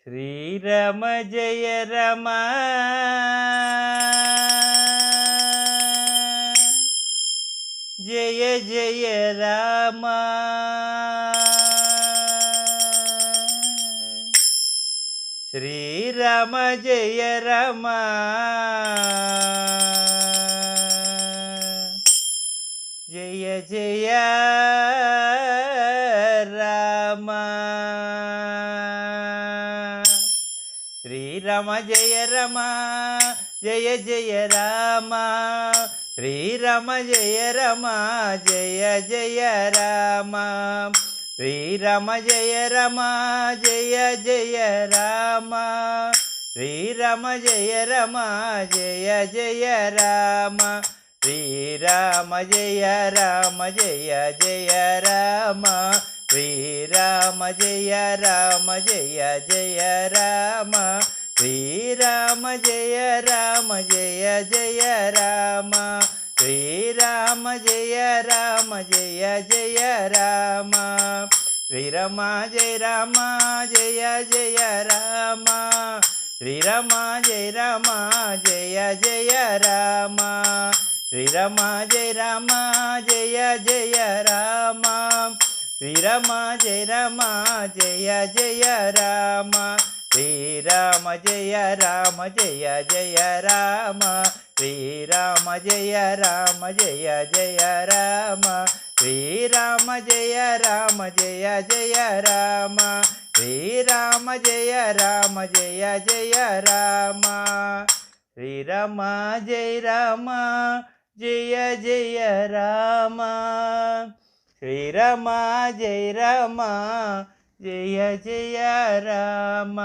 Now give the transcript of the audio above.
Srirama Jaya Rama Jaya Jaya Rama Srirama Jaya Rama Jaya Jaya Rama Srirama Jaya Rama Jaya Jaya Rama Srirama Jaya Rama Jaya Jaya Rama Srirama Jaya Rama Jaya Jaya Rama Srirama Jaya Rama Jaya Jaya Rama Srirama Jaya Rama Jaya Jaya Rama Srirama Jaya Rama Jaya Jaya Rama Srirama Jaya Rama Jaya Jaya Rama Srirama Jaya Rama Jaya Jaya Rama Srirama Jaya Rama Jaya Jaya Rama Srirama Jaya Rama Jaya Jaya Rama Srirama Jaya Rama Jaya Jaya Rama Srirama Jaya Rama Jaya Jaya Rama Srirama Jaya Rama Jaya Jaya Rama Srirama Jaya Rama Jaya Jaya Rama Srirama Jaya Rama Jaya Jaya Rama Srirama Jaya Rama Jaya Jaya Rama Srirama Jaya Rama Jaya Jaya Rama Srirama Jaya Rama Jaya Jaya Rama